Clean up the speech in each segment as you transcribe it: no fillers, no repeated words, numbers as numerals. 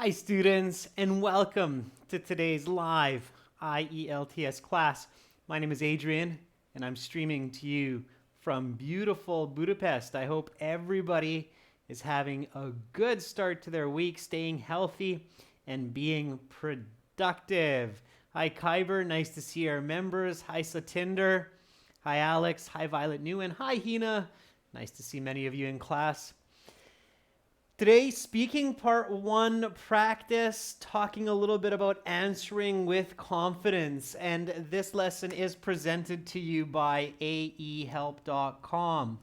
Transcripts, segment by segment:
Hi students, and welcome to today's live IELTS class. My name is Adrian and I'm streaming to you from beautiful Budapest. I hope everybody is having a good start to their week, staying healthy and being productive. Hi Kyber, nice to see our members. Hi Satinder. Hi Alex. Hi Violet Newen. Hi Hina. Nice to see many of you in class. Today, speaking part one practice, talking a little bit about answering with confidence. And this lesson is presented to you by aehelp.com.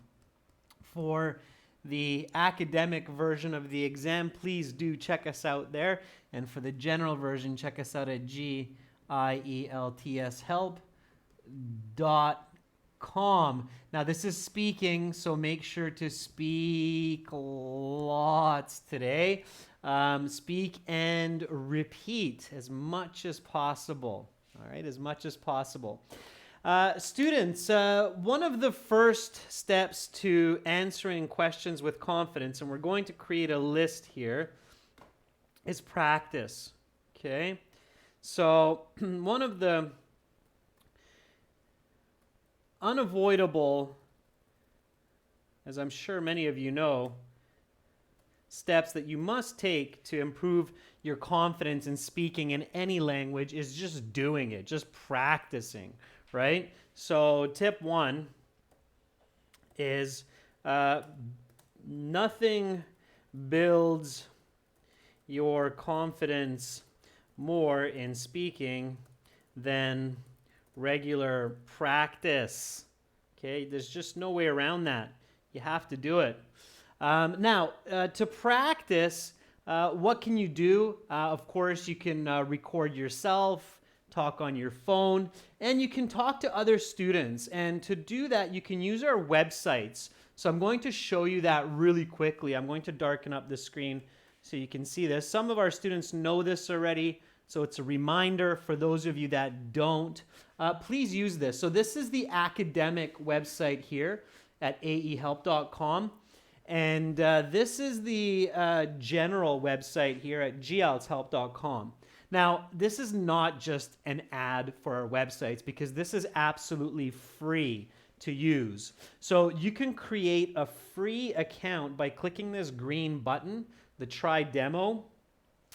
For the academic version of the exam, please do check us out there. And for the general version, check us out at gieltshelp.com. Now this is speaking, so make sure to speak lots today. Speak and repeat as much as possible. All right, as much as possible. Students, one of the first steps to answering questions with confidence, and we're going to create a list here, is practice. Okay, so one of the unavoidable, as I'm sure many of you know, steps that you must take to improve your confidence in speaking in any language is just doing it, just practicing, right? So tip one is nothing builds your confidence more in speaking than regular practice. Okay, there's just no way around that. You have to do it. Now, to practice, what can you do? Of course, you can record yourself, talk on your phone, and you can talk to other students. And to do that, you can use our websites. So I'm going to show you that really quickly. I'm going to darken up the screen so you can see this. Some of our students know this already, so it's a reminder for those of you that don't. Please use this. So this is the academic website here at aehelp.com. And this is the general website here at gieltshelp.com. Now, this is not just an ad for our websites because this is absolutely free to use. So you can create a free account by clicking this green button, the Try Demo.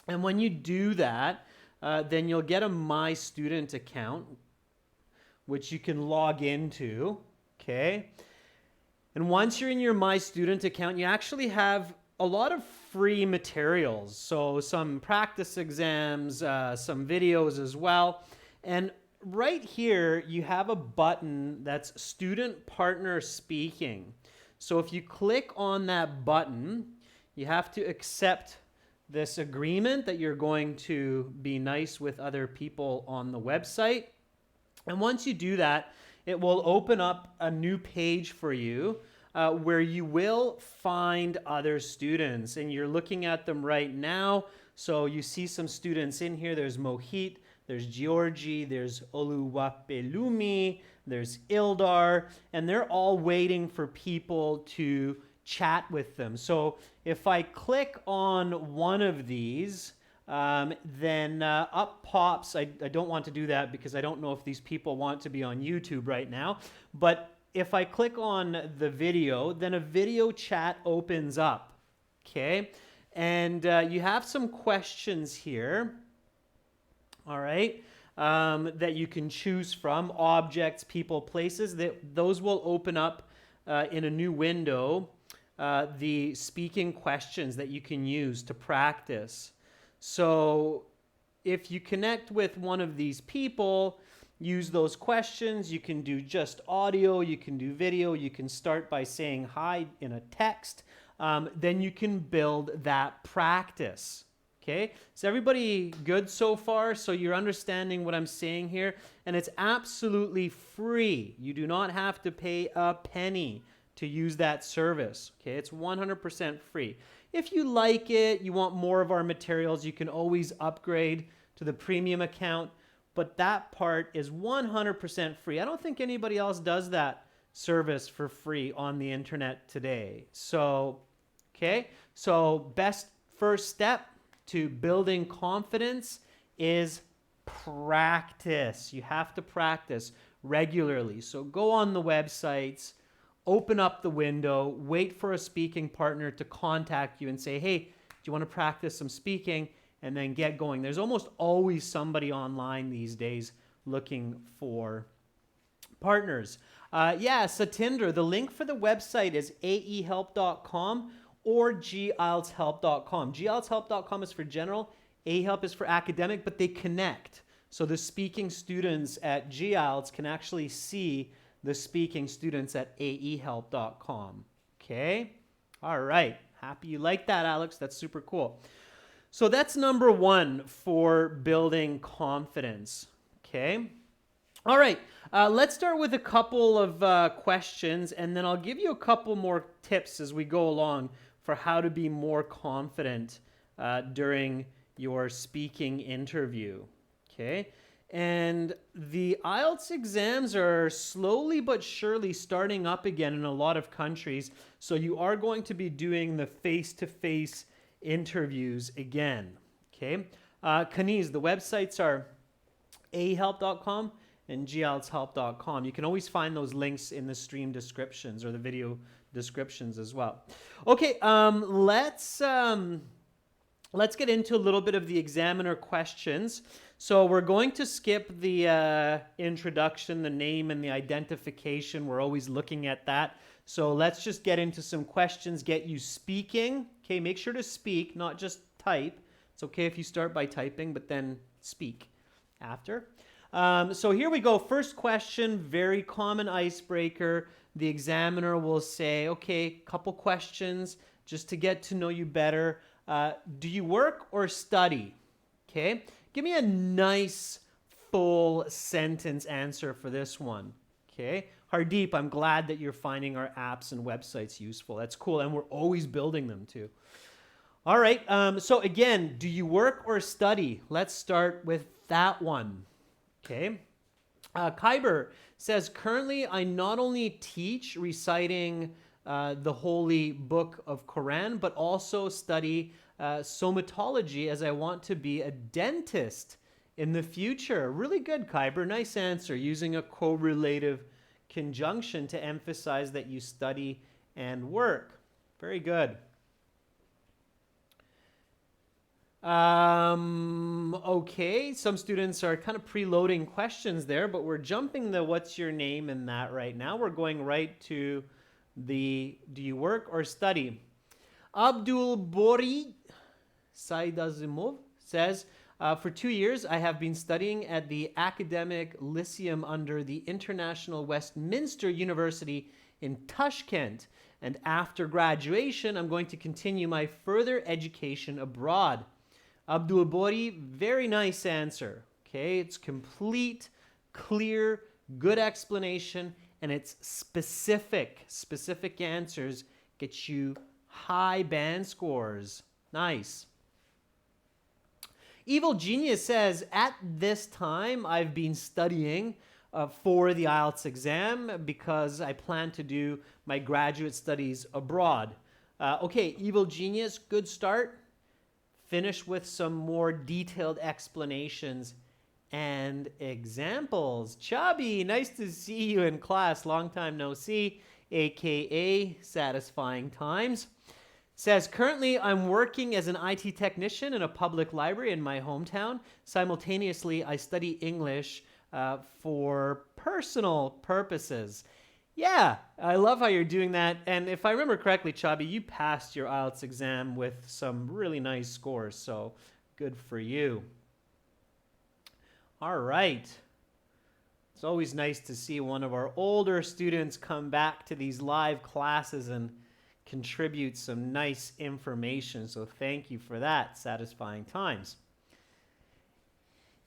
And when you do that, then you'll get a My Student account, which you can log into, okay? And once you're in your My Student account, you actually have a lot of free materials. So some practice exams, some videos as well. And right here, you have a button that's Student Partner Speaking. So if you click on that button, you have to accept this agreement that you're going to be nice with other people on the website. And once you do that, it will open up a new page for you where you will find other students. And you're looking at them right now. So you see some students in here. There's Mohit, there's Georgie, there's Oluwapelumi, there's Ildar, and they're all waiting for people to chat with them. So if I click on one of these, then up pops, I don't want to do that because I don't know if these people want to be on YouTube right now, but if I click on the video, then a video chat opens up, okay? And you have some questions here, all right, that you can choose from, objects, people, places. Those will open up in a new window, the speaking questions that you can use to practice. So if you connect with one of these people, use those questions. You can do just audio, you can do video, you can start by saying hi in a text. Then you can build that practice. Okay, is everybody good so far? So you're understanding what I'm saying here? And it's absolutely free. You do not have to pay a penny to use that service. Okay, it's 100% free. If you like it, you want more of our materials, you can always upgrade to the premium account, but that part is 100% free. I don't think anybody else does that service for free on the internet today. So, okay, so best first step to building confidence is practice. You have to practice regularly. So go on the websites, open up the window, wait for a speaking partner to contact you and say, hey, do you want to practice some speaking? And then get going. There's almost always somebody online these days looking for partners. Satinder, the link for the website is aehelp.com or gieltshelp.com. gieltshelp.com is for general, ahelp is for academic, but they connect. So the speaking students at GIELTS can actually see the speaking students at aehelp.com. Okay? All right. Happy you like that, Alex. That's super cool. So that's number one for building confidence. Okay? All right. Let's start with a couple of questions, and then I'll give you a couple more tips as we go along for how to be more confident during your speaking interview. Okay? And the IELTS exams are slowly but surely starting up again in a lot of countries. So you are going to be doing the face-to-face interviews again. Okay? Kaniz, the websites are ahelp.com and gieltshelp.com. You can always find those links in the stream descriptions or the video descriptions as well. Okay, let's get into a little bit of the examiner questions. So we're going to skip the introduction, the name, and the identification. We're always looking at that. So let's just get into some questions, get you speaking. Okay, make sure to speak, not just type. It's okay if you start by typing, but then speak after. So here we go. First question, very common icebreaker. The examiner will say, okay, couple questions just to get to know you better. Do you work or study? Okay, give me a nice full sentence answer for this one. Okay, Hardeep, I'm glad that you're finding our apps and websites useful. That's cool, and we're always building them too. All right, so again, do you work or study? Let's start with that one. Okay, Kyber says, currently I not only teach reciting the holy book of Quran, but also study somatology as I want to be a dentist in the future. Really good, Kyber. Nice answer, using a correlative conjunction to emphasize that you study and work. Very good. Okay, some students are kind of preloading questions there, but we're jumping the what's your name in that right now. We're going right to the do you work or study. Abdul Bori Saidazimov says, for 2 years I have been studying at the Academic Lyceum under the International Westminster University in Tashkent, and after graduation I'm going to continue my further education abroad. Abdul Bori, very nice answer. Okay, it's complete, clear, good explanation, and it's specific. Specific answers get you high band scores. Nice. Evil Genius says, at this time I've been studying for the IELTS exam because I plan to do my graduate studies abroad. Okay, Evil Genius, good start. Finish with some more detailed explanations and examples. Chubby, nice to see you in class. Long time no see, aka Satisfying Times. Says, currently I'm working as an IT technician in a public library in my hometown. Simultaneously, I study English for personal purposes. Yeah, I love how you're doing that. And if I remember correctly, Chabi, you passed your IELTS exam with some really nice scores. So good for you. All right. It's always nice to see one of our older students come back to these live classes and contribute some nice information. So thank you for that. Satisfying Times.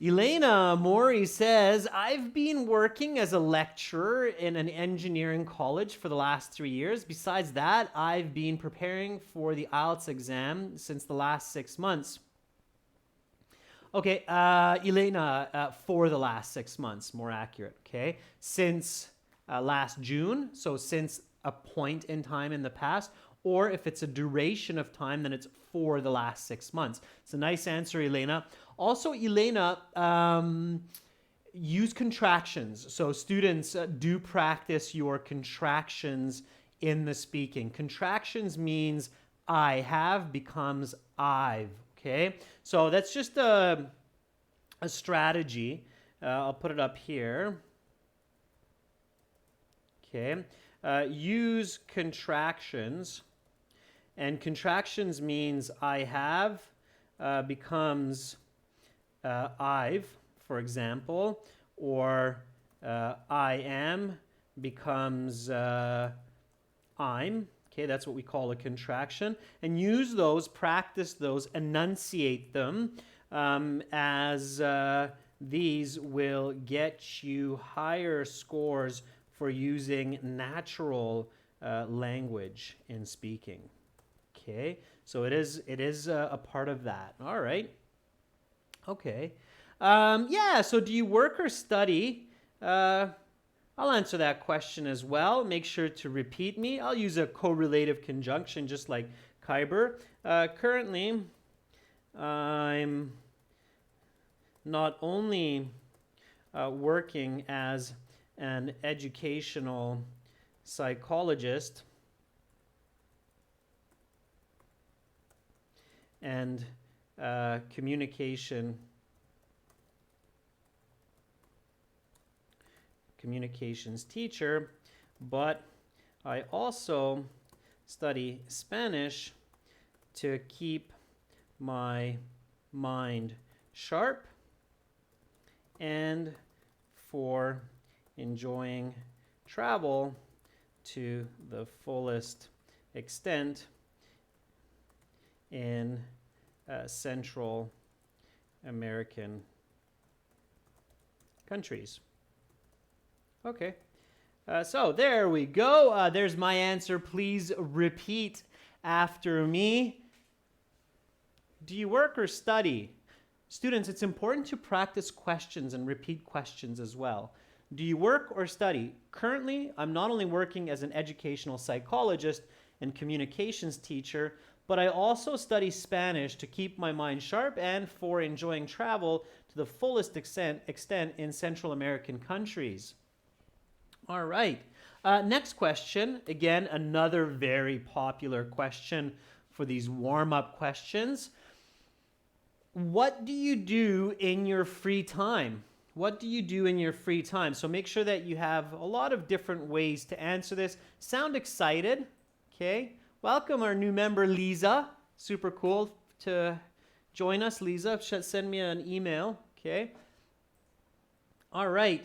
Elena Mori says, I've been working as a lecturer in an engineering college for the last 3 years. Besides that, I've been preparing for the IELTS exam since the last 6 months. Okay, Elena, for the last 6 months, more accurate, okay? Since last June, so since a point in time in the past, Or if it's a duration of time, then it's for the last 6 months. It's a nice answer, Elena. Also, Elena, use contractions. So students, do practice your contractions in the speaking. Contractions means I have becomes I've, okay? So that's just a strategy. I'll put it up here. Okay. Use contractions. And contractions means I have becomes I've, for example, or I am becomes I'm. Okay, that's what we call a contraction. And use those, practice those, enunciate them, as these will get you higher scores for using natural language in speaking. Okay, so it is a part of that. All right. Okay. Yeah, so do you work or study? I'll answer that question as well. Make sure to repeat me. I'll use a correlative conjunction just like Kyber. Currently, I'm not only working as an educational psychologist and communications teacher, but I also study Spanish to keep my mind sharp and for enjoying travel to the fullest extent in Central American countries. Okay, so there we go. There's my answer. Please repeat after me. Do you work or study? Students, it's important to practice questions and repeat questions as well. Do you work or study? Currently, I'm not only working as an educational psychologist and communications teacher, but I also study Spanish to keep my mind sharp and for enjoying travel to the fullest extent in Central American countries. All right. Next question. Again, another very popular question for these warm-up questions. What do you do in your free time? What do you do in your free time? So make sure that you have a lot of different ways to answer this. Sound excited? Okay. Welcome our new member, Lisa. Super cool to join us, Lisa. Send me an email. Okay. All right.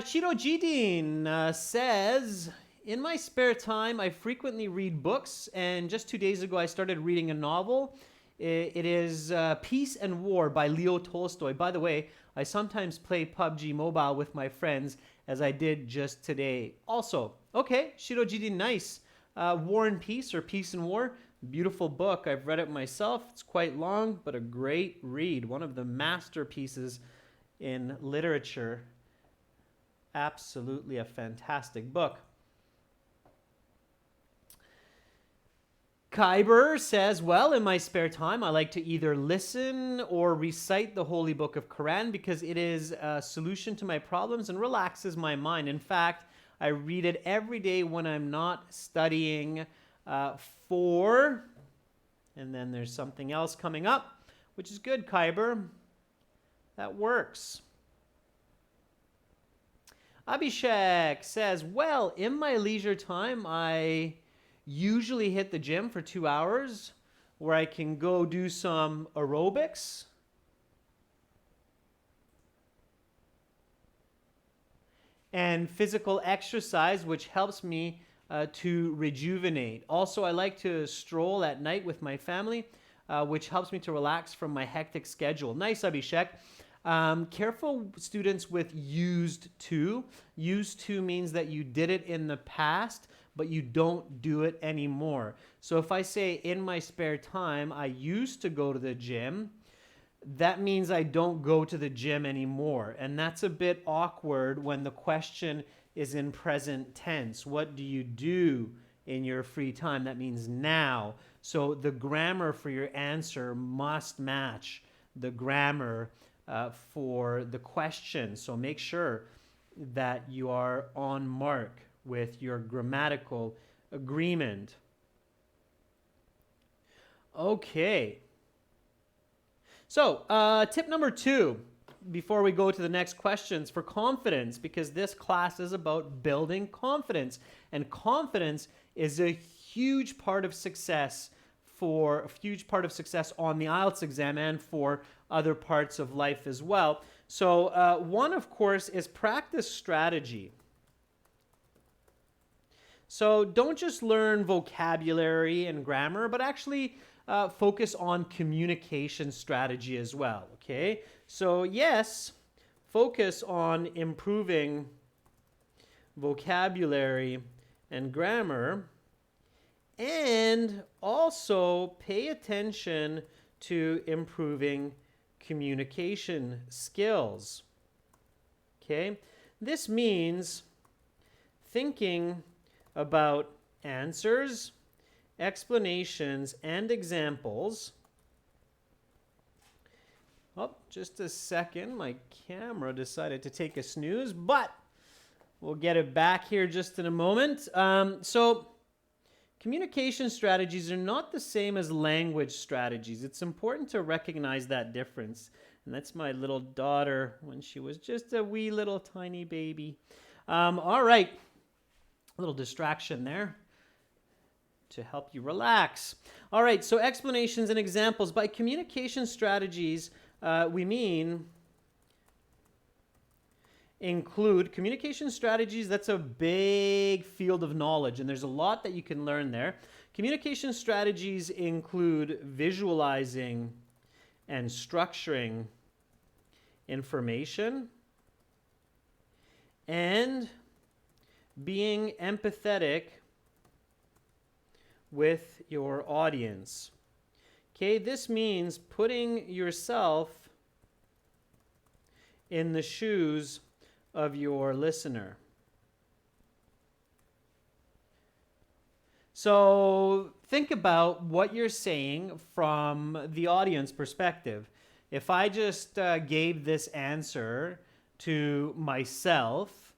Shiro Jidin says, in my spare time, I frequently read books, and just 2 days ago, I started reading a novel. It is Peace and War by Leo Tolstoy. By the way, I sometimes play PUBG Mobile with my friends, as I did just today. Also, okay, Shiro Jidin, nice. War and Peace, or Peace and War, beautiful book. I've read it myself. It's quite long, but a great read. One of the masterpieces in literature. Absolutely a fantastic book. Kyber says, well, in my spare time, I like to either listen or recite the Holy Book of Quran because it is a solution to my problems and relaxes my mind. In fact, I read it every day when I'm not studying for, and then there's something else coming up, which is good, Kyber. That works. Abhishek says, well, in my leisure time, I usually hit the gym for 2 hours where I can go do some aerobics. And physical exercise, which helps me to rejuvenate. Also, I like to stroll at night with my family, which helps me to relax from my hectic schedule. Nice, Abhishek. Careful, students, with used to. Used to means that you did it in the past, but you don't do it anymore. So if I say, in my spare time, I used to go to the gym, that means I don't go to the gym anymore. And that's a bit awkward when the question is in present tense. What do you do in your free time. That means now. So the grammar for your answer must match the grammar for the question. So make sure that you are on mark with your grammatical agreement. Okay. So tip number 2, before we go to the next questions, for confidence, because this class is about building confidence, and confidence is a huge part of success on the IELTS exam and for other parts of life as well. So one, of course, is practice strategy. So don't just learn vocabulary and grammar, but actually focus on communication strategy as well, okay? So yes, focus on improving vocabulary and grammar, and also pay attention to improving communication skills, okay? This means thinking about answers, explanations, and examples. Oh, just a second. My camera decided to take a snooze, but we'll get it back here just in a moment. So communication strategies are not the same as language strategies. It's important to recognize that difference. And that's my little daughter when she was just a wee little tiny baby. All right. A little distraction there to help you relax. All right, so explanations and examples. By communication strategies, we mean include communication strategies. That's a big field of knowledge, and there's a lot that you can learn there. Communication strategies include visualizing and structuring information and being empathetic with your audience. Okay, this means putting yourself in the shoes of your listener. So think about what you're saying from the audience perspective. If I just gave this answer to myself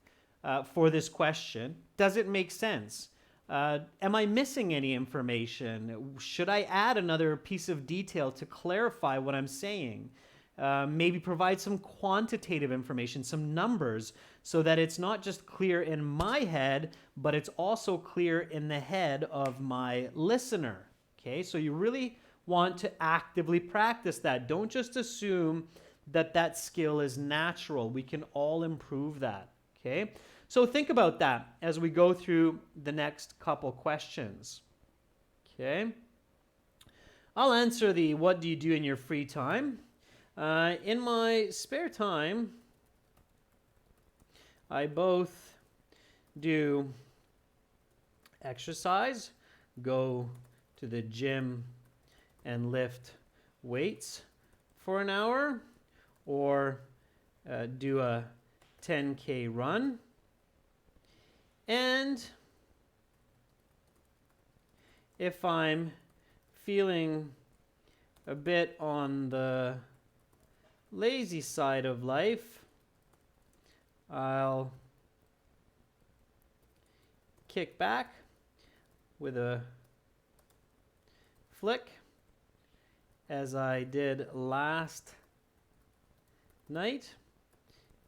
for this question, does it make sense? Am I missing any information? Should I add another piece of detail to clarify what I'm saying? Maybe provide some quantitative information, some numbers, so that it's not just clear in my head, but it's also clear in the head of my listener. Okay, so you really want to actively practice that. Don't just assume that that skill is natural. We can all improve that. Okay, so think about that as we go through the next couple questions. Okay, I'll answer the what do you do in your free time? In my spare time, I both do exercise, go to the gym and lift weights for an hour, or do a 10K run. And if I'm feeling a bit on the lazy side of life, I'll kick back with a flick, as I did last night.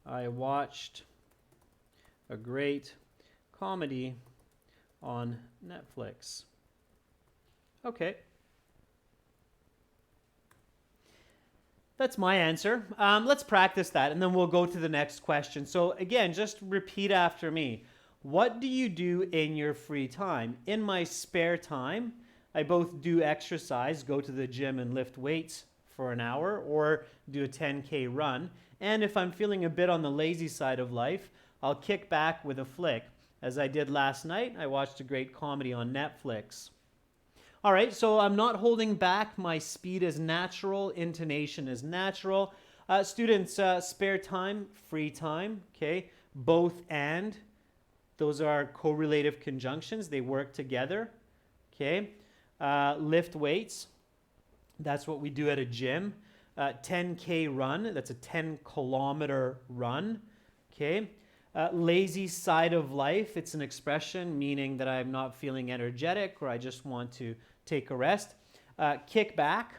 I watched a great comedy on Netflix. Okay. That's my answer. Let's practice that, and then we'll go to the next question. So again, just repeat after me. What do you do in your free time? In my spare time, I both do exercise, go to the gym and lift weights for an hour, or do a 10K run. And if I'm feeling a bit on the lazy side of life, I'll kick back with a flick. As I did last night, I watched a great comedy on Netflix. All right, so I'm not holding back. My speed is natural. Intonation is natural. Students, spare time, free time, okay? Both and. Those are correlative conjunctions. They work together. Okay. Lift weights. That's what we do at a gym. 10K run. That's a 10-kilometer run. Okay. Lazy side of life. It's an expression meaning that I'm not feeling energetic or I just want to take a rest. Kick back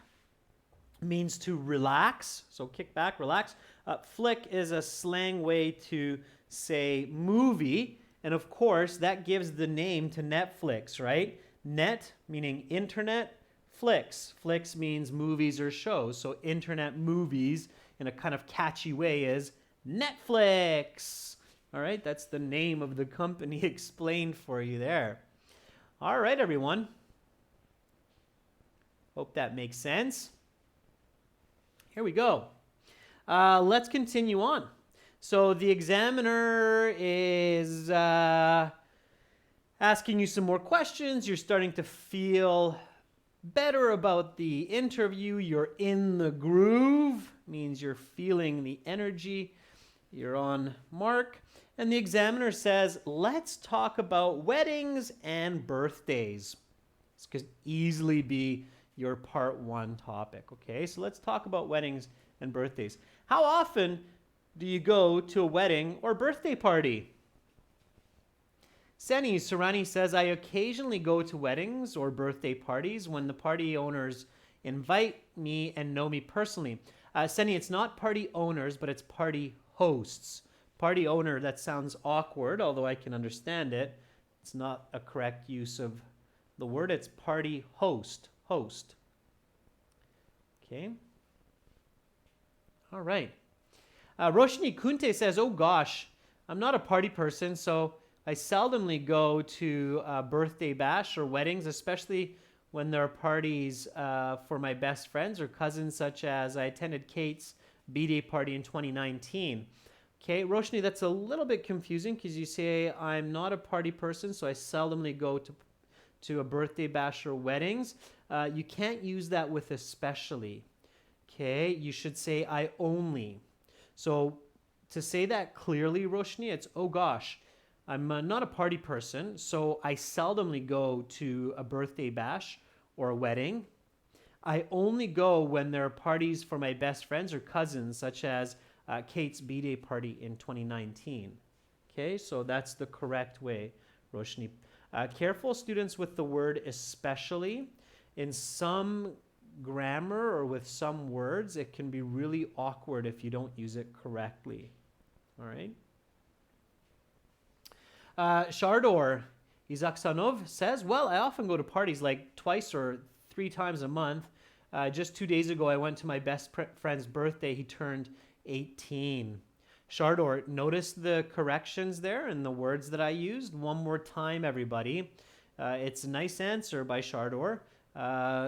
means to relax. So kick back, relax. Flick is a slang way to say movie. And of course, that gives the name to Netflix, right? Net meaning internet. Flicks. Flicks means movies or shows. So internet movies in a kind of catchy way is Netflix. All right, that's the name of the company explained for you there. All right, everyone. Hope that makes sense. Here we go. Let's continue on. So the examiner is asking you some more questions. You're starting to feel better about the interview. You're in the groove. Means you're feeling the energy. You're on mark. And the examiner says, let's talk about weddings and birthdays. This could easily be your part 1 topic, okay? So let's talk about weddings and birthdays. How often do you go to a wedding or birthday party? Seni Surani says, I occasionally go to weddings or birthday parties when the party owners invite me and know me personally. Seni, it's not party owners, but it's party hosts. Party owner, that sounds awkward, although I can understand it. It's not a correct use of the word. It's party host. Host. Okay. All right. Roshni Kunte says, oh gosh, I'm not a party person, so I seldomly go to birthday bash or weddings, especially when there are parties for my best friends or cousins, such as I attended Kate's B-Day party in 2019. Okay, Roshni, that's a little bit confusing because you say I'm not a party person, so I seldomly go to a birthday bash or weddings. You can't use that with especially. Okay, you should say I only. So to say that clearly, Roshni, it's, oh gosh, I'm not a party person, so I seldomly go to a birthday bash or a wedding. I only go when there are parties for my best friends or cousins, such as Kate's B-Day party in 2019. Okay, so that's the correct way, Roshni. Careful, students, with the word especially. In some grammar or with some words, it can be really awkward if you don't use it correctly. All right. Shardor Izaksanov says, well, I often go to parties like twice or 3 times a month. Just 2 days ago, I went to my best friend's birthday. He turned 18. Shardor, notice the corrections there and the words that I used. One more time, everybody. It's a nice answer by Shardor.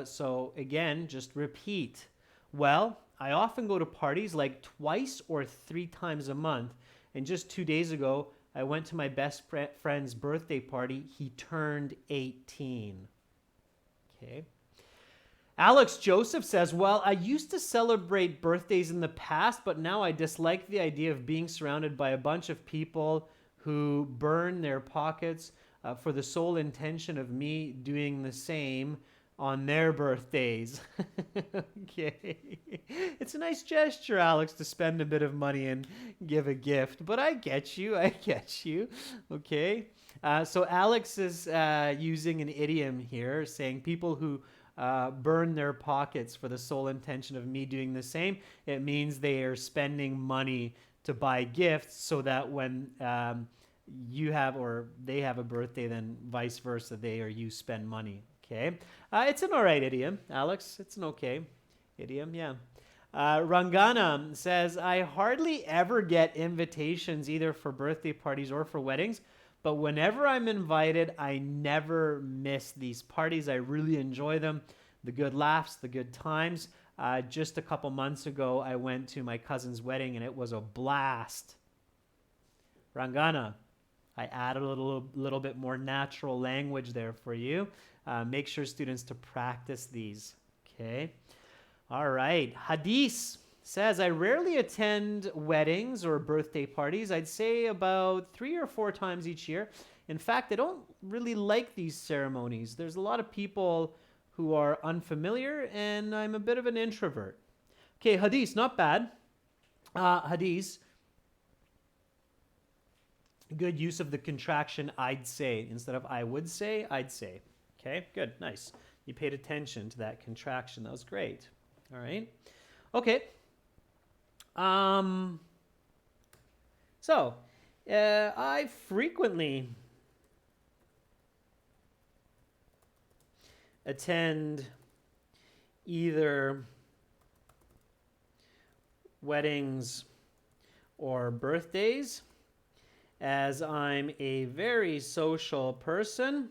So again, just repeat. Well, I often go to parties like twice or 3 times a month. And just 2 days ago, I went to my best friend's birthday party. He turned 18. Okay. Alex Joseph says, well, I used to celebrate birthdays in the past, but now I dislike the idea of being surrounded by a bunch of people who burn their pockets for the sole intention of me doing the same on their birthdays. Okay. It's a nice gesture, Alex, to spend a bit of money and give a gift, but I get you. Okay. So Alex is using an idiom here, saying people who burn their pockets for the sole intention of me doing the same. It means they are spending money to buy gifts so that when you have or they have a birthday, then vice versa, they or you spend money. Okay. It's an all right idiom, Alex. It's an okay idiom, yeah. Rangana says, I hardly ever get invitations either for birthday parties or for weddings, but whenever I'm invited, I never miss these parties. I really enjoy them, the good laughs, the good times. Just a couple months ago, I went to my cousin's wedding, and it was a blast. Rangana, I added a little bit more natural language there for you. Make sure, students, to practice these. Okay. All right. Hadith. says, I rarely attend weddings or birthday parties. I'd say about 3 or 4 times each year. In fact, I don't really like these ceremonies. There's a lot of people who are unfamiliar, and I'm a bit of an introvert. Okay, hadith, not bad. Hadith, good use of the contraction I'd say. Instead of I would say, I'd say. Okay, good, nice. You paid attention to that contraction. That was great. All right. Okay. So, I frequently attend either weddings or birthdays, as I'm a very social person.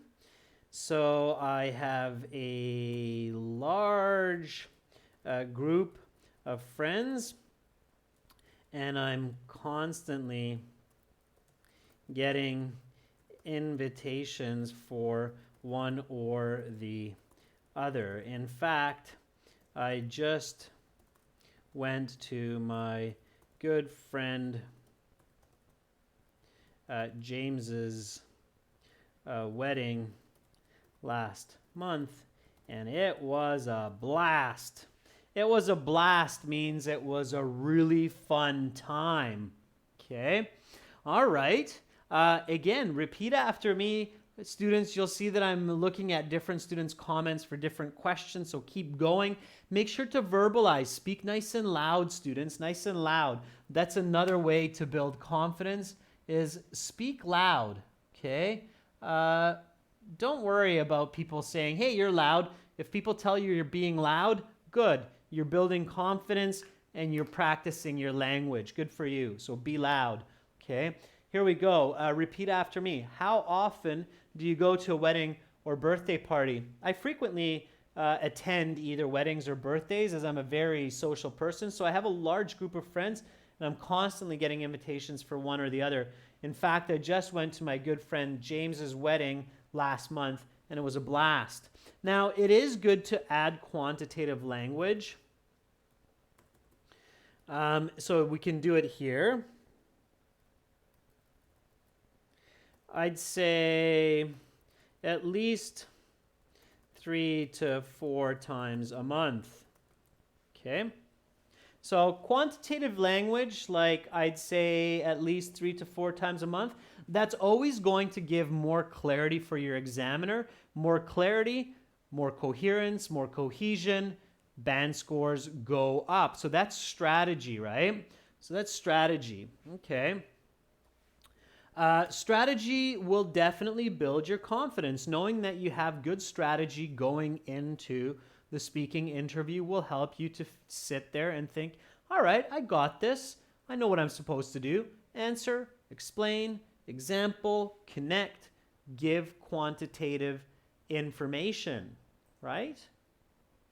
So I have a large group of friends, and I'm constantly getting invitations for one or the other. In fact, I just went to my good friend James's wedding last month, and it was a blast. It was a blast means it was a really fun time. Okay. All right. Again, repeat after me. Students, you'll see that I'm looking at different students' comments for different questions, so keep going. Make sure to verbalize. Speak nice and loud, students, nice and loud. That's another way to build confidence, is speak loud, okay? Don't worry about people saying, hey, you're loud. If people tell you you're being loud, good. You're building confidence and you're practicing your language. Good for you. So be loud, okay? Here we go. Repeat after me. How often do you go to a wedding or birthday party? I frequently attend either weddings or birthdays, as I'm a very social person. So I have a large group of friends, and I'm constantly getting invitations for one or the other. In fact, I just went to my good friend James's wedding last month, and it was a blast. Now, it is good to add quantitative language. So we can do it here. I'd say at least 3 to 4 times a month. Okay? So quantitative language, like I'd say at least 3 to 4 times a month, that's always going to give more clarity for your examiner. More clarity, more coherence, more cohesion, band scores go up. So that's strategy, right? So that's strategy. Okay. Strategy will definitely build your confidence. Knowing that you have good strategy going into the speaking interview will help you to sit there and think, all right, I got this. I know what I'm supposed to do. Answer, explain, example, connect, give quantitative information, right?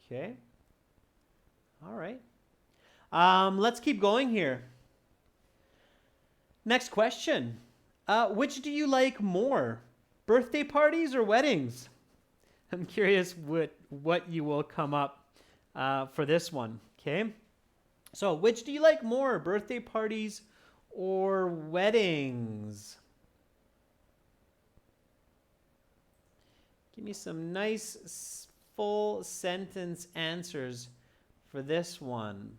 Okay. All right. Let's keep going here. Next question. Which do you like more, birthday parties or weddings? I'm curious what you will come up for this one, okay? So which do you like more, birthday parties or weddings? Give me some nice full sentence answers for this one.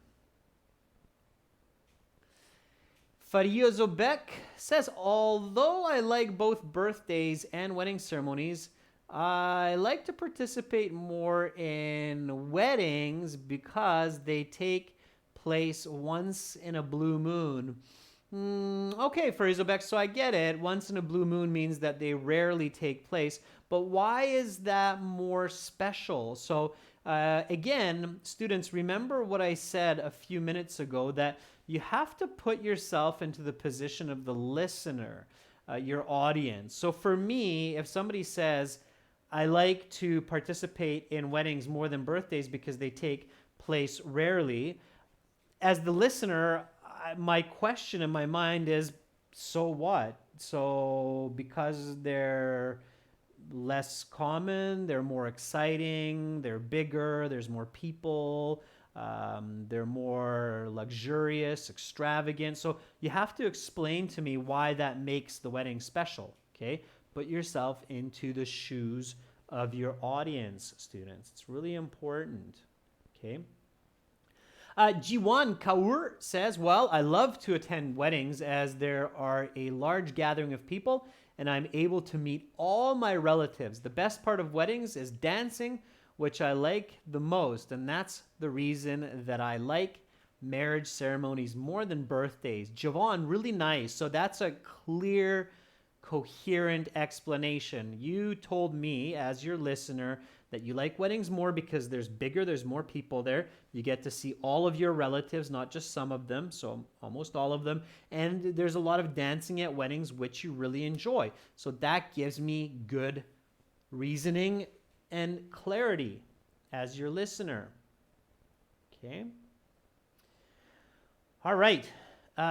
Faryozobek says, although I like both birthdays and wedding ceremonies, I like to participate more in weddings because they take place once in a blue moon. Okay, Faryozobek, so I get it. Once in a blue moon means that they rarely take place. But why is that more special? So again, students, remember what I said a few minutes ago, that you have to put yourself into the position of the listener, your audience. So for me, if somebody says, I like to participate in weddings more than birthdays because they take place rarely, as the listener, my question in my mind is, so what? So because they're less common, they're more exciting, they're bigger, there's more people, they're more luxurious, extravagant. So you have to explain to me why that makes the wedding special, okay? Put yourself into the shoes of your audience, students. It's really important, okay? Jiwan Kaur says, well, I love to attend weddings as there are a large gathering of people and I'm able to meet all my relatives. The best part of weddings is dancing, which I like the most, and that's the reason that I like marriage ceremonies more than birthdays. Javon, really nice. So that's a clear, coherent explanation. You told me as your listener that you like weddings more because there's bigger, there's more people there. You get to see all of your relatives, not just some of them, so almost all of them. And there's a lot of dancing at weddings, which you really enjoy. So that gives me good reasoning and clarity as your listener. Okay. All right.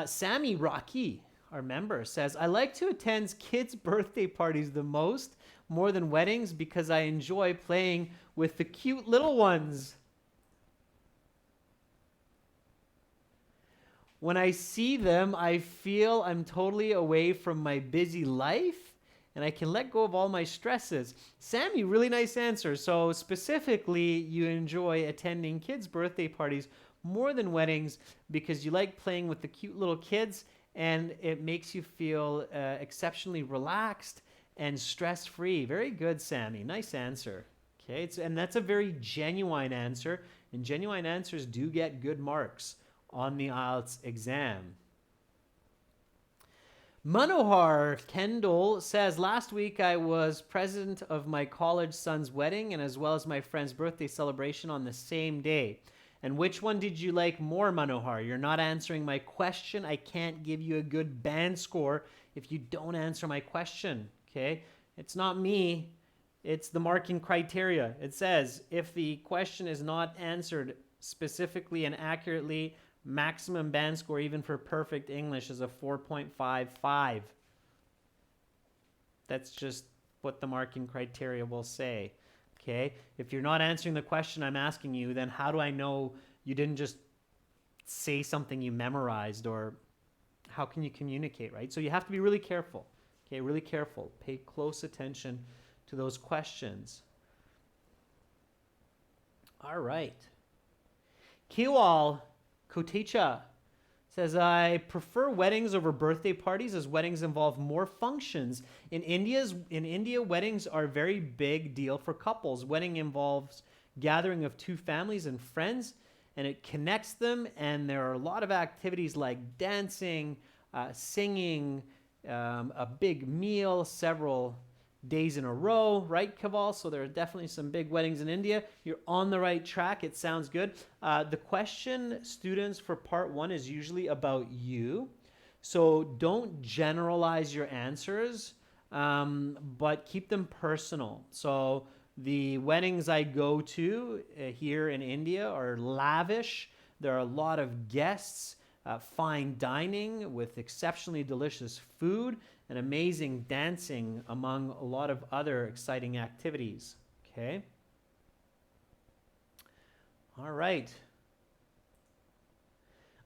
Sammy Rocky, our member, says, I like to attend kids' birthday parties the most, more than weddings, because I enjoy playing with the cute little ones. When I see them, I feel I'm totally away from my busy life and I can let go of all my stresses. Sammy, really nice answer. So specifically, you enjoy attending kids' birthday parties more than weddings because you like playing with the cute little kids and it makes you feel exceptionally relaxed and stress-free. Very good, Sammy. Nice answer. Okay, and that's a very genuine answer, and genuine answers do get good marks on the IELTS exam. Manohar Kendall says, last week I was president of my college son's wedding and as well as my friend's birthday celebration on the same day. And which one did you like more, Manohar? You're not answering my question. I can't give you a good band score if you don't answer my question. Okay, it's not me, it's the marking criteria. It says if the question is not answered specifically and accurately, maximum band score even for perfect English is a 4.55. That's just what the marking criteria will say. Okay, if you're not answering the question I'm asking you, then how do I know you didn't just say something you memorized, or how can you communicate, right? So you have to be really careful. Okay, really careful. Pay close attention to those questions. All right. Kiwal Kotecha says, I prefer weddings over birthday parties as weddings involve more functions. In India, weddings are a very big deal for couples. Wedding involves gathering of two families and friends, and it connects them, and there are a lot of activities like dancing, singing, a big meal, several days in a row, right, Kaval? So there are definitely some big weddings in India. You're on the right track. It sounds good. The question, students, for part one is usually about you. So don't generalize your answers, but keep them personal. So the weddings I go to here in India are lavish. There are a lot of guests. Fine dining with exceptionally delicious food and amazing dancing among a lot of other exciting activities. Okay. All right.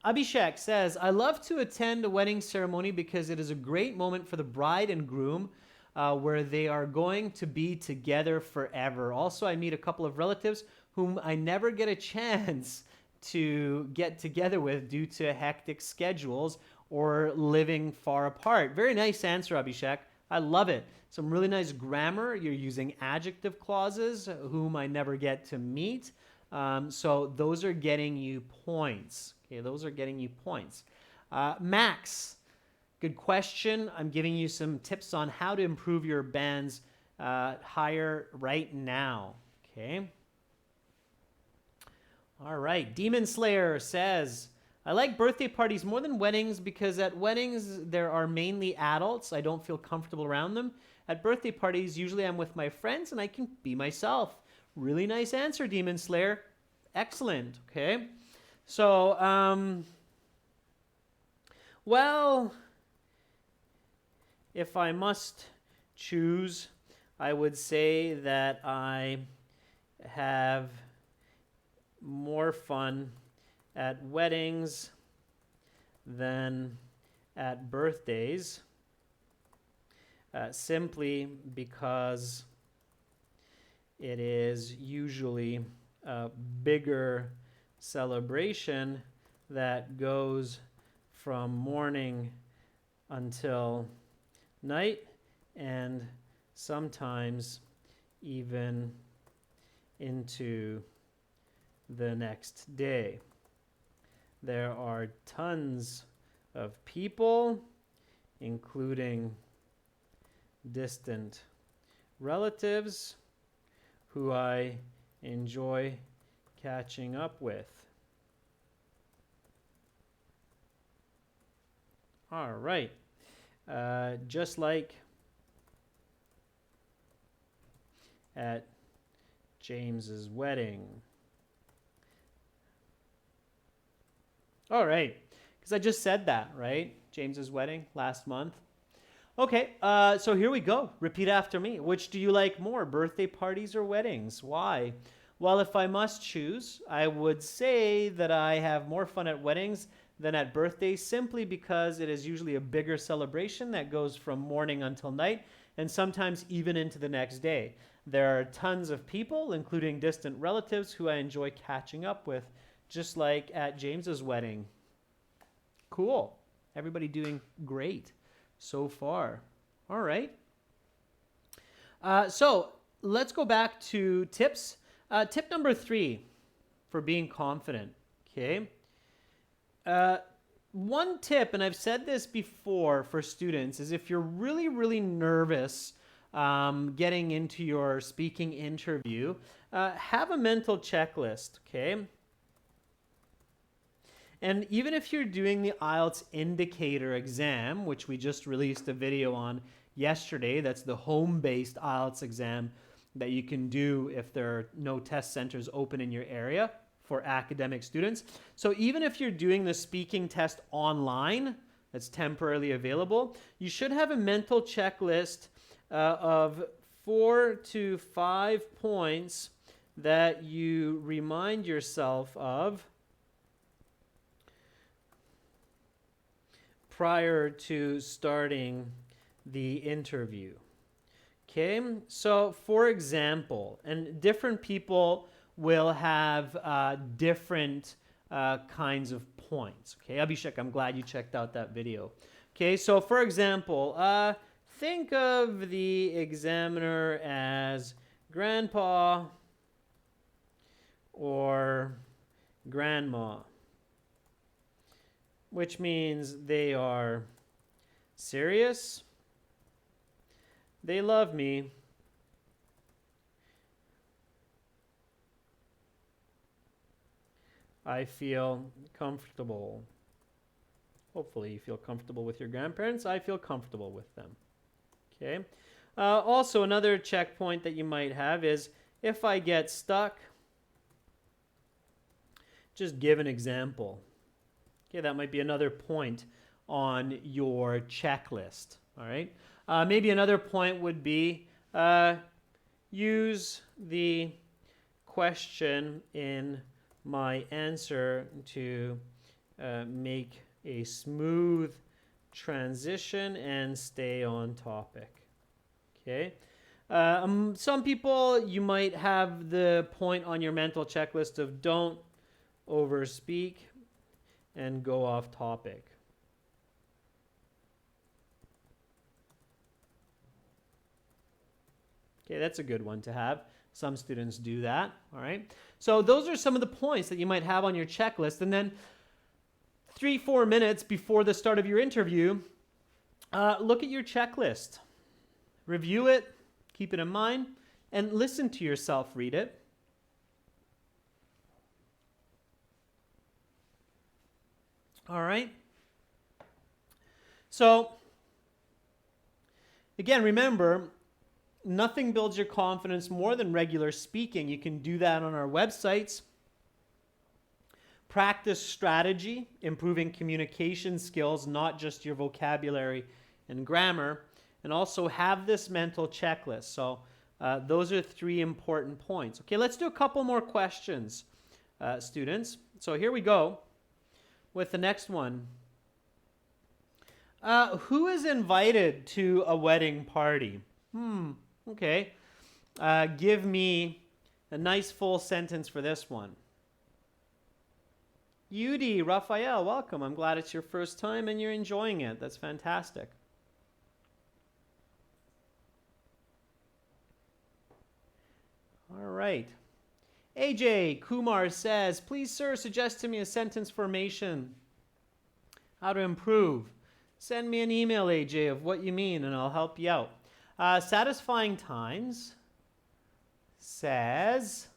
Abhishek says, I love to attend a wedding ceremony because it is a great moment for the bride and groom where they are going to be together forever. Also, I meet a couple of relatives whom I never get a chance to get together with due to hectic schedules or living far apart. Very nice answer, Abhishek. I love it. Some really nice grammar. You're using adjective clauses, whom I never get to meet. So those are getting you points. Okay, those are getting you points. Max, good question. I'm giving you some tips on how to improve your bands higher right now. Okay. All right. Demon Slayer says, I like birthday parties more than weddings because at weddings there are mainly adults. I don't feel comfortable around them. At birthday parties, usually I'm with my friends and I can be myself. Really nice answer, Demon Slayer. Excellent. Okay. So, well, if I must choose, I would say that I have more fun at weddings than at birthdays, simply because it is usually a bigger celebration that goes from morning until night, and sometimes even into the next day. There are tons of people, including distant relatives, who I enjoy catching up with. All right. Just like at James's wedding. All right, because I just said that, right? James's wedding last month. Okay, so here we go. Repeat after me. Which do you like more, birthday parties or weddings? Why? Well, if I must choose, I would say that I have more fun at weddings than at birthdays, simply because it is usually a bigger celebration that goes from morning until night, and sometimes even into the next day. There are tons of people, including distant relatives, who I enjoy catching up with, just like at James's wedding. Cool. Everybody doing great so far. All right. So let's go back to tips. Tip number 3 for being confident. Okay. One tip, and I've said this before for students, is if you're really, really nervous getting into your speaking interview, have a mental checklist, okay? And even if you're doing the IELTS indicator exam, which we just released a video on yesterday, that's the home-based IELTS exam that you can do if there are no test centers open in your area for academic students. So even if you're doing the speaking test online, that's temporarily available, you should have a mental checklist of 4 to 5 points that you remind yourself of prior to starting the interview. Okay, so for example, and different people will have different kinds of points. Okay, Abhishek, I'm glad you checked out that video. Okay, so for example, think of the examiner as grandpa or grandma, which means they are serious, they love me, I feel comfortable. Hopefully you feel comfortable with your grandparents. I feel comfortable with them. Okay. Also, another checkpoint that you might have is if I get stuck, just give an example. Okay, that might be another point on your checklist. All right. Maybe another point would be use the question in my answer to make a smooth transition and stay on topic. Okay. Some people, you might have the point on your mental checklist of don't overspeak and go off topic. Okay, that's a good one to have. Some students do that, all right? So those are some of the points that you might have on your checklist. And then 3-4 minutes before the start of your interview, look at your checklist. Review it, keep it in mind, and listen to yourself read it. All right? So, again, remember, nothing builds your confidence more than regular speaking. You can do that on our websites. Practice strategy, improving communication skills, not just your vocabulary and grammar, and also have this mental checklist. So those are 3 important points. Okay, let's do a couple more questions, students. So here we go with the next one. Who is invited to a wedding party? Okay. Give me a nice full sentence for this one. Yudi, Raphael, welcome. I'm glad it's your first time and you're enjoying it. That's fantastic. All right. AJ Kumar says, please, sir, suggest to me a sentence formation. How to improve. Send me an email, AJ, of what you mean, and I'll help you out. Satisfying Times says,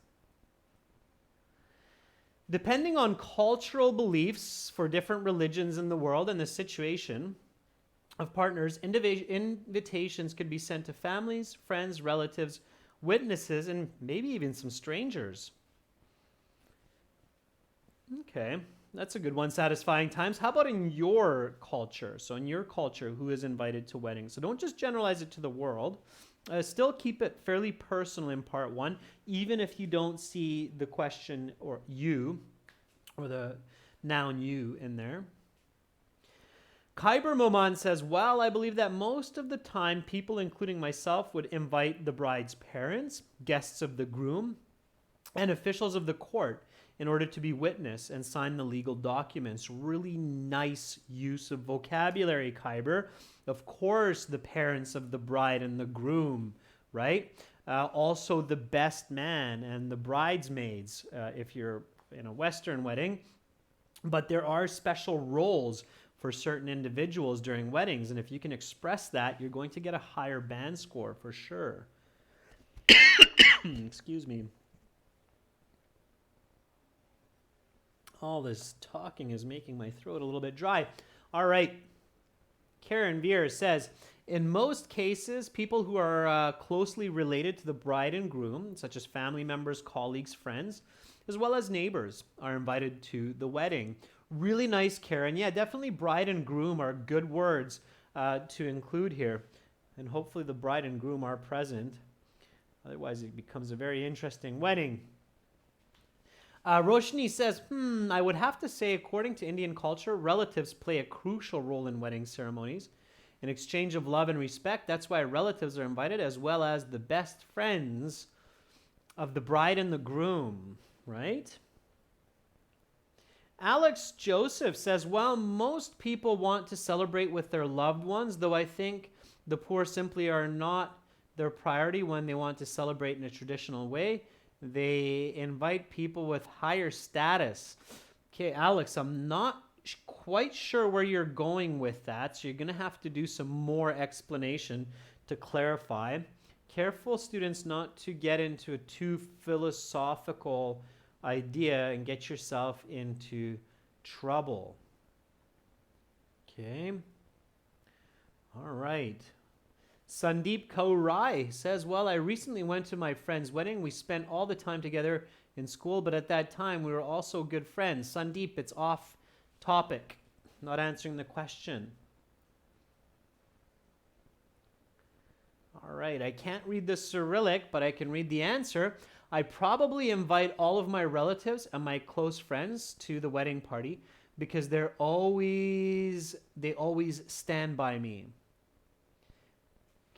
depending on cultural beliefs for different religions in the world and the situation of partners, invitations could be sent to families, friends, relatives, witnesses, and maybe even some strangers. Okay, that's a good one, Satisfying Times. How about in your culture? So in your culture, who is invited to weddings? So don't just generalize it to the world. Still keep it fairly personal in part one, even if you don't see the question or you, or the noun you in there. Khyber Moman says, well, I believe that most of the time people, including myself, would invite the bride's parents, guests of the groom, and officials of the court in order to be witness and sign the legal documents. Really nice use of vocabulary, Khyber. Of course, the parents of the bride and the groom, right? Also the best man and the bridesmaids, if you're in a Western wedding. But there are special roles for certain individuals during weddings, and if you can express that, you're going to get a higher band score for sure. Excuse me. All this talking is making my throat a little bit dry. All right. Karen Veer says, in most cases, people who are closely related to the bride and groom, such as family members, colleagues, friends, as well as neighbors, are invited to the wedding. Really nice, Karen. Yeah, definitely bride and groom are good words to include here. And hopefully the bride and groom are present. Otherwise, it becomes a very interesting wedding. Roshni says, I would have to say, according to Indian culture, relatives play a crucial role in wedding ceremonies. In exchange of love and respect, that's why relatives are invited, as well as the best friends of the bride and the groom, right? Alex Joseph says, well, most people want to celebrate with their loved ones, though I think the poor simply are not their priority when they want to celebrate in a traditional way. They invite people with higher status. Okay, Alex, I'm not quite sure where you're going with that, so you're going to have to do some more explanation to clarify. Careful, students, not to get into a too philosophical idea and get yourself into trouble. Okay. All right. Sandeep Kaur Rai says, well, I recently went to my friend's wedding. We spent all the time together in school, but at that time we were also good friends. Sandeep, it's off topic. Not answering the question. All right, I can't read the Cyrillic, but I can read the answer. I probably invite all of my relatives and my close friends to the wedding party because they always stand by me.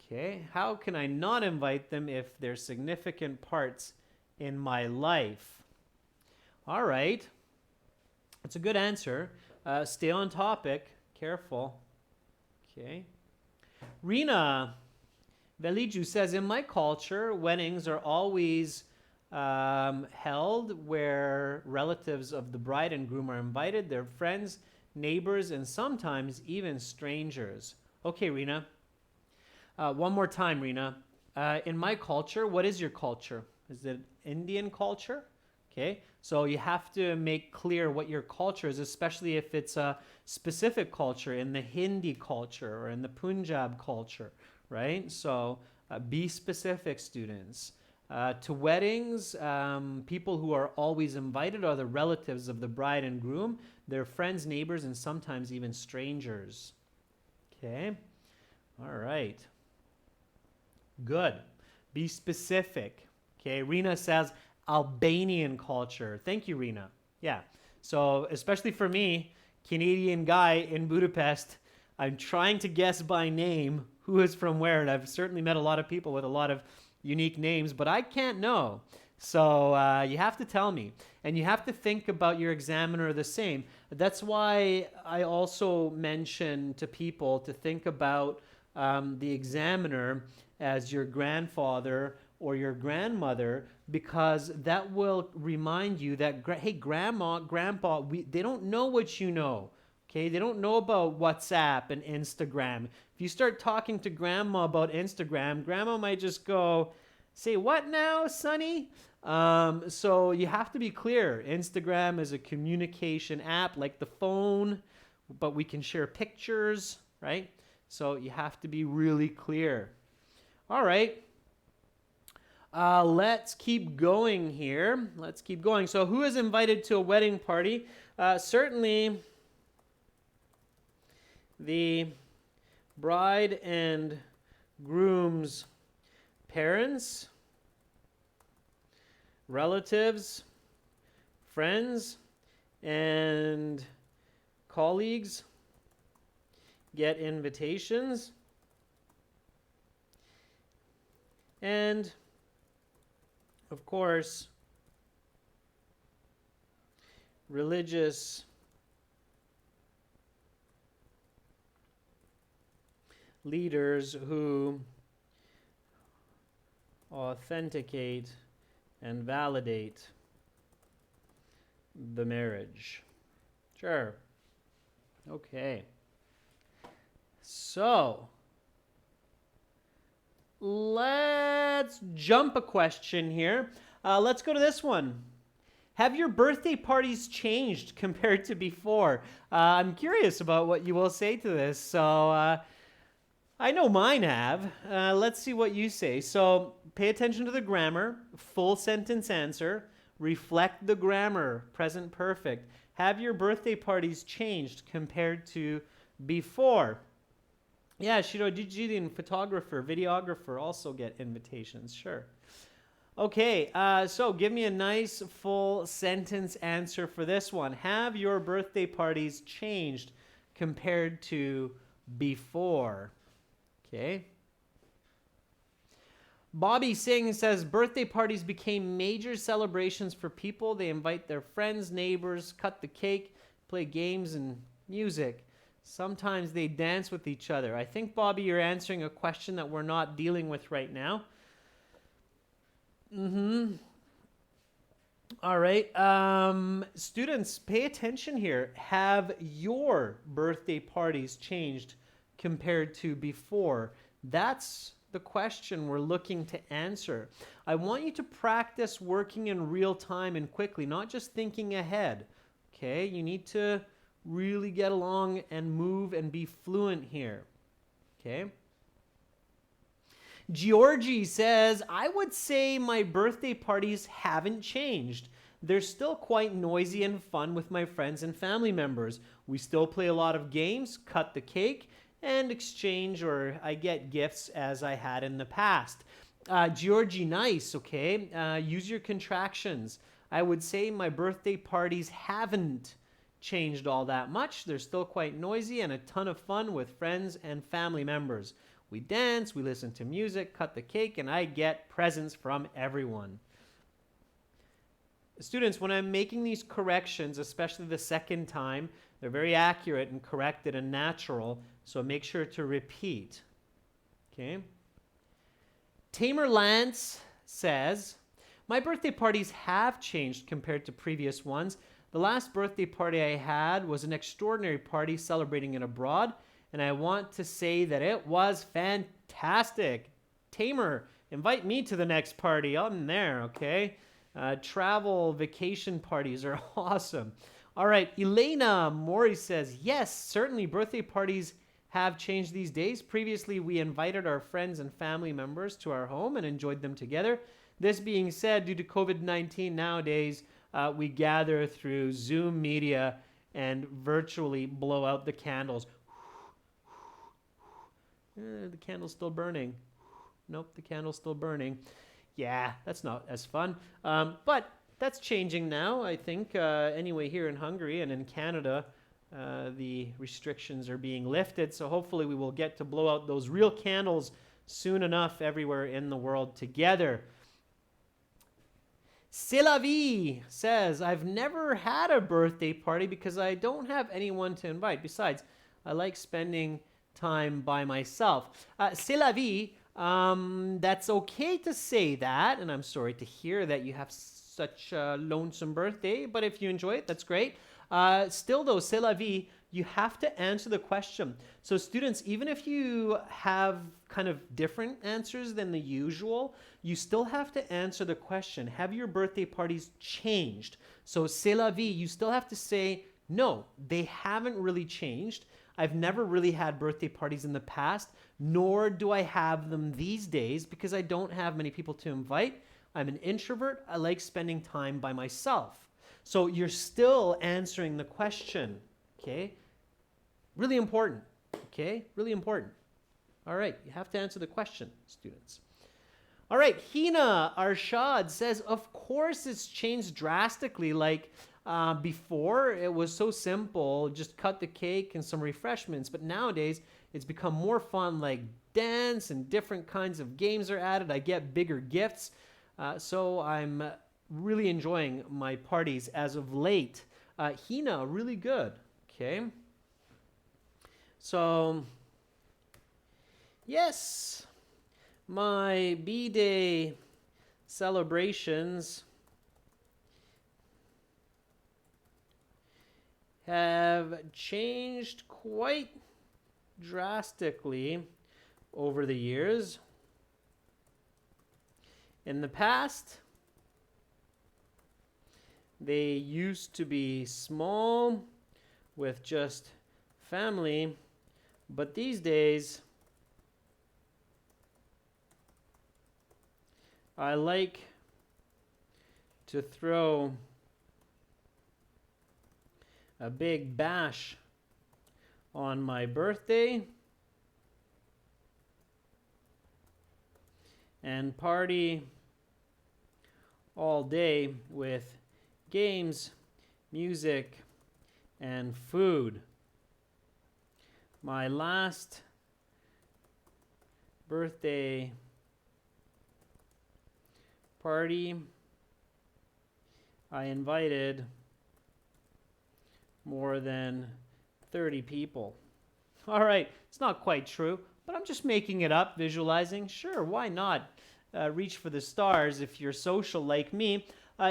Okay, how can I not invite them if they're significant parts in my life? All right, that's a good answer. Stay on topic, careful. Okay. Rina Veliju says, in my culture, weddings are always held where relatives of the bride and groom are invited, their friends, neighbors, and sometimes even strangers. Okay, Rina. One more time, Rina. In my culture, what is your culture? Is it Indian culture? Okay, so you have to make clear what your culture is, especially if it's a specific culture in the Hindi culture or in the Punjab culture, right? So be specific, students. To weddings, people who are always invited are the relatives of the bride and groom, their friends, neighbors, and sometimes even strangers. Okay, all right. Good. Be specific. Okay, Rena says Albanian culture. Thank you, Rena. Yeah. So, especially for me, Canadian guy in Budapest, I'm trying to guess by name who is from where. And I've certainly met a lot of people with a lot of unique names, but I can't know. So you have to tell me. And you have to think about your examiner the same. That's why I also mention to people to think about the examiner as your grandfather or your grandmother, because that will remind you that, hey, grandma, grandpa, they don't know what you know. Okay, they don't know about WhatsApp and Instagram. If you start talking to grandma about Instagram, grandma might just go, say, what now, sonny? So you have to be clear. Instagram is a communication app like the phone, but we can share pictures, right? So you have to be really clear. All right. Let's keep going here. Let's keep going. So who is invited to a wedding party? Certainly the bride and groom's parents, relatives, friends, and colleagues get invitations. And of course, religious leaders who authenticate and validate the marriage. Sure. Okay. So, let's jump a question here. Let's go to this one. Have your birthday parties changed compared to before? I'm curious about what you will say to this. So, I know mine have. Let's see what you say. So, pay attention to the grammar, full sentence answer, reflect the grammar, present perfect. Have your birthday parties changed compared to before? Yeah, Shiro Jijirin, photographer, videographer also get invitations, sure. Okay, so give me a nice full sentence answer for this one. Have your birthday parties changed compared to before? Okay. Bobby Singh says birthday parties became major celebrations for people. They invite their friends, neighbors, cut the cake, play games and music. Sometimes they dance with each other. I think, Bobby, you're answering a question that we're not dealing with right now. All right. Students, pay attention here. Have your birthday parties changed compared to before? That's the question we're looking to answer. I want you to practice working in real time and quickly, not just thinking ahead. Okay, you need to really get along and move and be fluent here. Okay. Georgie says, I would say my birthday parties haven't changed. They're still quite noisy and fun with my friends and family members. We still play a lot of games, cut the cake, and exchange, or I get gifts as I had in the past. Georgie, nice, okay? Use your contractions. I would say my birthday parties haven't changed all that much. They're still quite noisy and a ton of fun with friends and family members. We dance, we listen to music, cut the cake, and I get presents from everyone. Students, when I'm making these corrections, especially the second time, they're very accurate and corrected and natural, so make sure to repeat. Okay? Tamer Lance says, my birthday parties have changed compared to previous ones. The last birthday party I had was an extraordinary party celebrating it abroad, and I want to say that it was fantastic. Tamer, invite me to the next party. I'm there, okay? Travel vacation parties are awesome. All right, Elena Mori says, yes, certainly birthday parties have changed these days. Previously, we invited our friends and family members to our home and enjoyed them together. This being said, due to COVID-19 nowadays, we gather through Zoom media and virtually blow out the candles. The candle's still burning. Nope, the candle's still burning. Yeah, that's not as fun. But That's changing now, I think. Anyway, here in Hungary and in Canada, the restrictions are being lifted. So hopefully we will get to blow out those real candles soon enough everywhere in the world together. C'est la vie says, I've never had a birthday party because I don't have anyone to invite. Besides, I like spending time by myself. C'est la vie. That's okay to say that, and I'm sorry to hear that you have such a lonesome birthday, but if you enjoy it, that's great. Still though, c'est la vie, you have to answer the question. So students, even if you have kind of different answers than the usual, you still have to answer the question. Have your birthday parties changed? So c'est la vie, you still have to say, no, they haven't really changed. I've never really had birthday parties in the past, nor do I have them these days because I don't have many people to invite. I'm an introvert. I like spending time by myself. So you're still answering the question, okay? Really important, okay? Really important. All right, you have to answer the question, students. All right, Hina Arshad says, of course it's changed drastically. Like before, it was so simple, just cut the cake and some refreshments. But nowadays, it's become more fun, like dance and different kinds of games are added. I get bigger gifts. So I'm really enjoying my parties as of late. Hina, really good. Okay. So, yes, my B-Day celebrations have changed quite drastically over the years. In the past, they used to be small with just family, but these days I like to throw a big bash on my birthday and party all day with games, music, and food. My last birthday party, I invited more than 30 people. All right, it's not quite true, but I'm just making it up, visualizing. Sure, why not? Reach for the stars if you're social like me.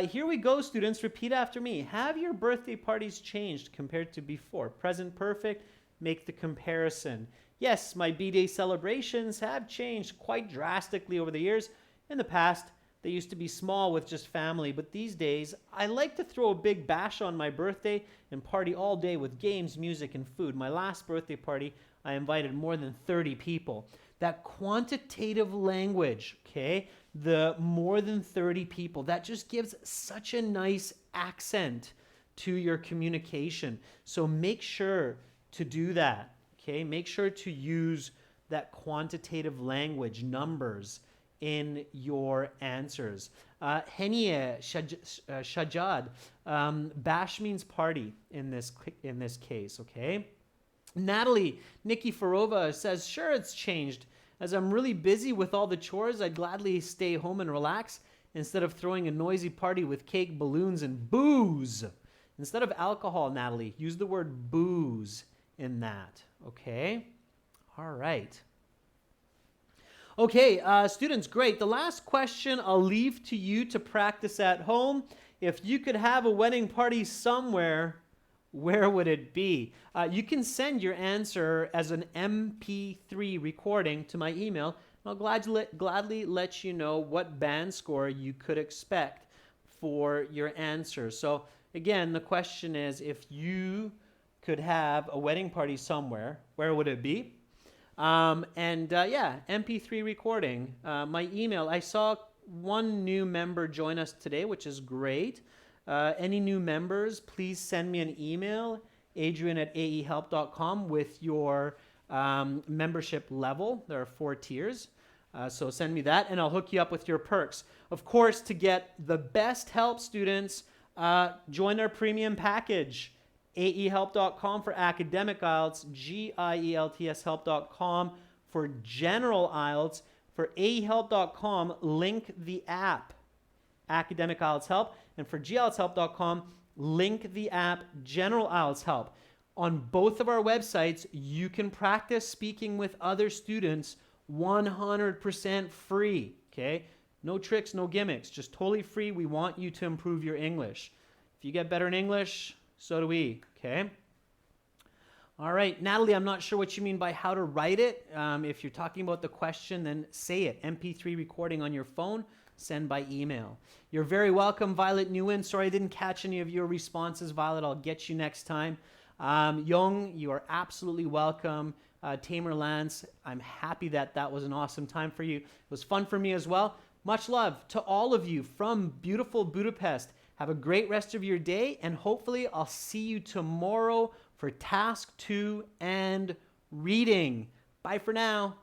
Here we go, students. Repeat after me. Have your birthday parties changed compared to before? Present perfect. Make the comparison. Yes, my B-Day celebrations have changed quite drastically over the years. In the past, they used to be small with just family, but these days, I like to throw a big bash on my birthday and party all day with games, music, and food. My last birthday party, I invited more than 30 people. That quantitative language, okay, the more than 30 people, that just gives such a nice accent to your communication. So make sure to do that, okay? Make sure to use that quantitative language, numbers, in your answers. Henia Shajad, bash means party in this case, okay? Natalie Nikiforova says, sure, it's changed. As I'm really busy with all the chores, I'd gladly stay home and relax instead of throwing a noisy party with cake, balloons, and booze. Instead of alcohol, Natalie, use the word booze in that, okay? All right. Okay, students, great. The last question I'll leave to you to practice at home. If you could have a wedding party somewhere, where would it be? You can send your answer as an MP3 recording to my email. I'll gladly let you know what band score you could expect for your answer. So again, the question is, if you could have a wedding party somewhere, where would it be? Yeah, MP3 recording. My email, I saw one new member join us today, which is great. Any new members, please send me an email, adrian@aehelp.com, with your membership level. There are 4 tiers. So send me that and I'll hook you up with your perks. Of course, to get the best help, students, join our premium package. aehelp.com for academic IELTS, gieltshelp.com for general IELTS. For aehelp.com, link the app, Academic IELTS Help, and for gieltshelp.com, link the app, General IELTS Help. On both of our websites, you can practice speaking with other students 100% free, okay? No tricks, no gimmicks, just totally free. We want you to improve your English. If you get better in English, so do we, okay? All right, Natalie, I'm not sure what you mean by how to write it. If you're talking about the question, then say it. MP3 recording on your phone, send by email. You're very welcome, Violet Nguyen. Sorry I didn't catch any of your responses, Violet. I'll get you next time. Young, you are absolutely welcome. Tamer Lance, I'm happy that was an awesome time for you. It was fun for me as well. Much love to all of you from beautiful Budapest. Have a great rest of your day, and hopefully I'll see you tomorrow for task 2 and reading. Bye for now.